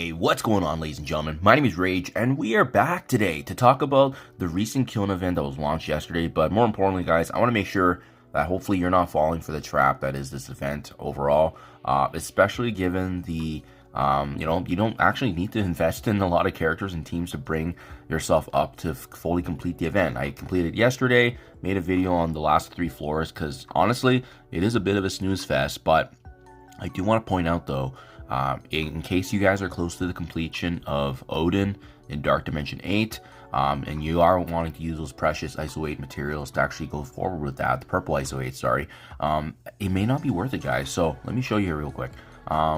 Hey, what's going on, ladies and gentlemen? My name is Rayge, and we are back today to talk about the recent KYLN event that was launched yesterday. But more importantly, guys, I want to make sure that hopefully you're not falling for the trap that is this event overall, especially given the you don't actually need to invest in a lot of characters and teams to bring yourself up to fully complete the event. I completed yesterday, made a video on the last 3 floors because honestly, it is a bit of a snooze fest. But I do want to point out though, in case you guys are close to the completion of Odin in Dark Dimension 8, and you are wanting to use those precious ISO8 materials to actually go forward with that, the purple ISO8, sorry, it may not be worth it, guys. So let me show you here real quick.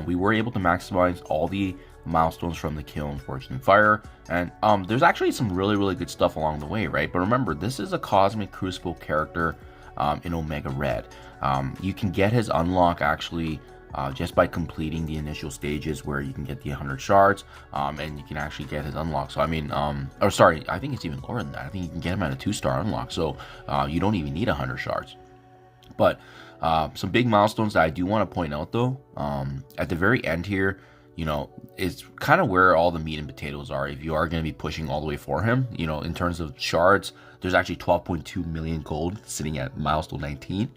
We were able to maximize all the milestones from the KYLN Forged in Fire, and there's actually some really good stuff along the way, right? But remember, this is a Cosmic Crucible character in Omega Red. You can get his unlock actually just by completing the initial stages where you can get the 100 shards, and you can actually get his unlock. So I mean, or sorry, I think it's even lower than that. I think you can get him at a 2-star unlock, so you don't even need 100 shards. But some big milestones that I do want to point out though, at the very end here, you know, it's kind of where all the meat and potatoes are if you are going to be pushing all the way for him. You know, in terms of shards, there's actually 12.2 million gold sitting at milestone 19.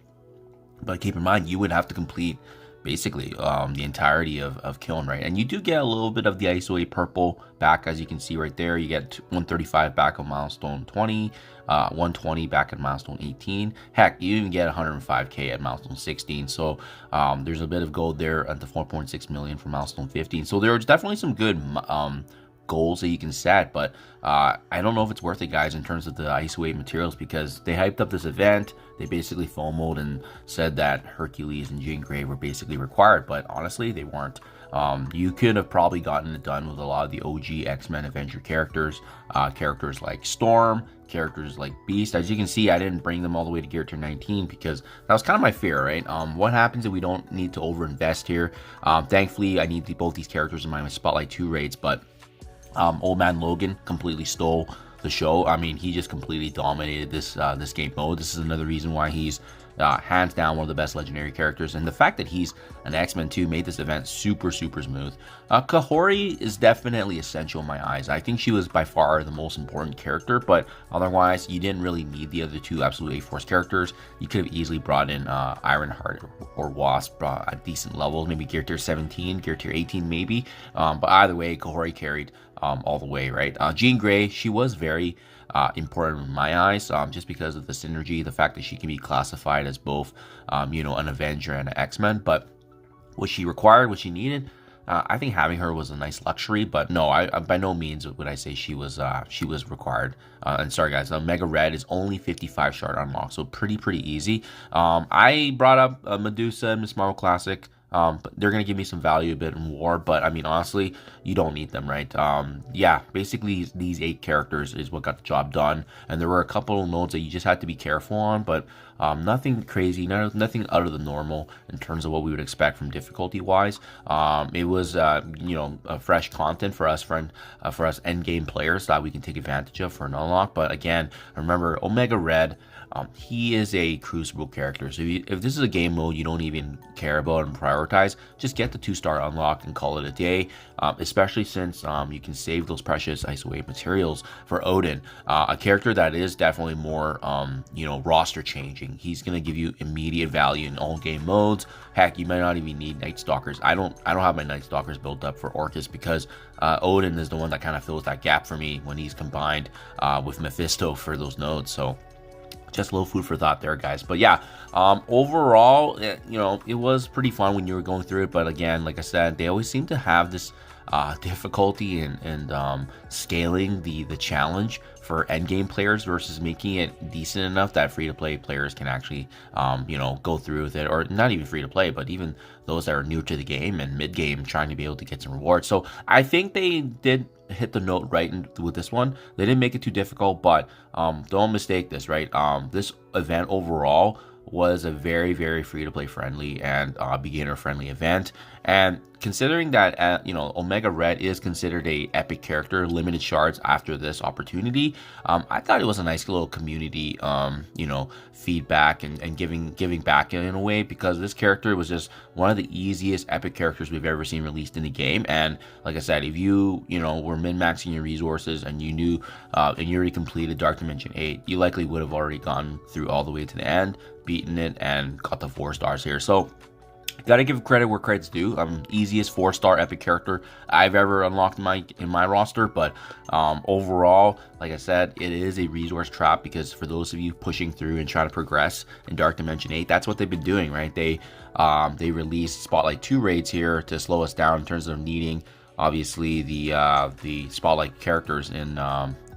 But keep in mind, you would have to complete basically the entirety of KYLN, right? And you do get a little bit of the ISO8 purple back, as you can see right there. You get 135 back on milestone 20, 120 back at milestone 18. Heck, you even get 105k at milestone 16. So there's a bit of gold there at the 4.6 million for milestone 15. So there's definitely some good goals that you can set, but I don't know if it's worth it, guys, in terms of the ISO8 materials, because they hyped up this event. They basically FOMO'd and said that Hercules and Jean Grey were basically required, but honestly they weren't. You could have probably gotten it done with a lot of the OG X-Men Avenger characters, characters like Storm, characters like Beast. As you can see, I didn't bring them all the way to Gear Tier 19 because that was kind of my fear, right? What happens if we don't need to overinvest here? Thankfully, I need both these characters in my Spotlight 2 raids, but Old Man Logan completely stole the show. I mean, he just completely dominated this game mode. This is another reason why he's hands down one of the best legendary characters, and the fact that he's an X-Men too made this event super smooth. Kahori is definitely essential in my eyes. I think she was by far the most important character, but otherwise you didn't really need the other 2 Absolute A-Force characters. You could have easily brought in Ironheart or Wasp at decent levels, maybe Gear Tier 17, Gear Tier 18 maybe, but either way Kahori carried all the way, right? Jean Grey, she was very important in my eyes, just because of the synergy, the fact that she can be classified as both you know, an Avenger and an X-Men. But what she required, what she needed, I think having her was a nice luxury. But no, I by no means would I say she was required. And sorry guys, Mega Red is only 55 shard unlock, so pretty easy. I brought up Medusa and Miss Marvel Classic. But they're going to give me some value a bit in war, but I mean, honestly, you don't need them, right? Yeah, basically these 8 characters is what got the job done, and there were a couple of modes that you just had to be careful on, but nothing crazy, nothing out of the normal in terms of what we would expect from difficulty wise. It was you know, a fresh content for us end game players that we can take advantage of for an unlock. But again, remember, Omega Red, he is a Crucible character, so if this is a game mode you don't even care about and prioritize, just get the 2-star unlock and call it a day, especially since you can save those precious ISO8 materials for Odin, a character that is definitely more you know, roster changing. He's going to give you immediate value in all game modes. Heck, you might not even need Night Stalkers. I don't have my Night Stalkers built up for Orcus because Odin is the one that kind of fills that gap for me when he's combined with Mephisto for those nodes. So just a little food for thought there, guys. But yeah, overall, you know, it was pretty fun when you were going through it. But again, like I said, they always seem to have this difficulty in scaling the challenge for endgame players versus making it decent enough that free-to-play players can actually you know, go through with it, or not even free-to-play, but even those that are new to the game and mid-game trying to be able to get some rewards. So I think they did hit the note right with this one. They didn't make it too difficult, but don't mistake this, right? This event overall was a very, very free-to-play friendly and beginner-friendly event. And considering that, you know, Omega Red is considered a epic character, limited shards after this opportunity, I thought it was a nice little community, you know, feedback and giving back in a way, because this character was just one of the easiest epic characters we've ever seen released in the game. And like I said, if you know, were min-maxing your resources and you knew and you already completed Dark Dimension 8, you likely would have already gone through all the way to the end, beaten it, and got the 4 stars here. So gotta give credit where credit's due. Easiest 4-star epic character I've ever unlocked in my roster. But overall, like I said, it is a resource trap, because for those of you pushing through and trying to progress in Dark Dimension 8, that's what they've been doing, right? They released Spotlight 2 raids here to slow us down in terms of needing, obviously, the Spotlight characters in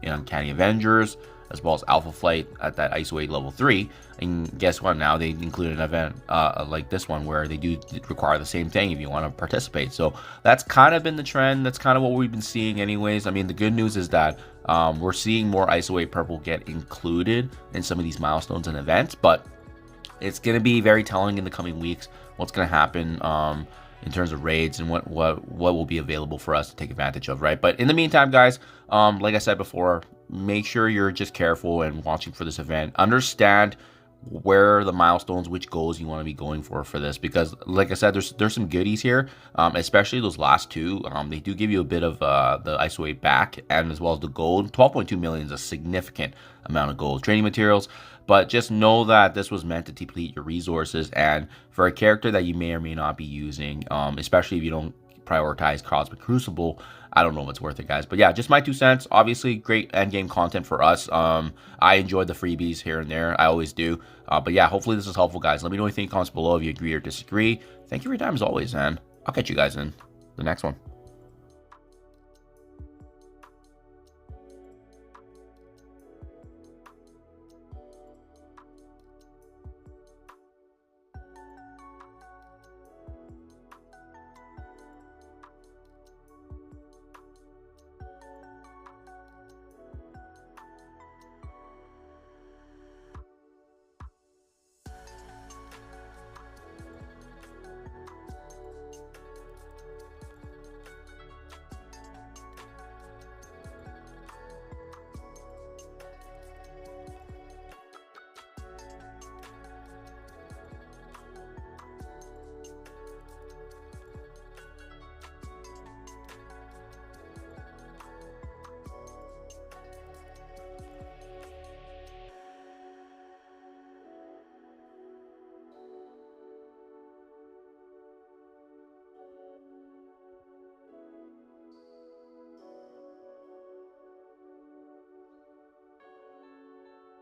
Uncanny Avengers, as well as Alpha Flight at that ISO8 level 3. And guess what? Now they include an event like this one, where they do require the same thing if you want to participate. So that's kind of been the trend. That's kind of what we've been seeing anyways. I mean, the good news is that we're seeing more ISO8 purple get included in some of these milestones and events, but it's going to be very telling in the coming weeks what's going to happen in terms of raids and what will be available for us to take advantage of, right? But in the meantime, guys, like I said before, make sure you're just careful and watching for this event. Understand where the milestones, which goals you want to be going for this, because like I said, there's some goodies here, especially those last two. They do give you a bit of the ISO8 back, and as well as the gold. 12.2 million is a significant amount of gold. Training materials, but just know that this was meant to deplete your resources, and for a character that you may or may not be using, especially if you don't prioritize Cosmic Crucible, I don't know if it's worth it, guys. But yeah, just my 2 cents. Obviously, great endgame content for us. I enjoyed the freebies here and there. I always do. But yeah, hopefully this is helpful, guys. Let me know what you think in the comments below if you agree or disagree. Thank you for your time as always, and I'll catch you guys in the next one.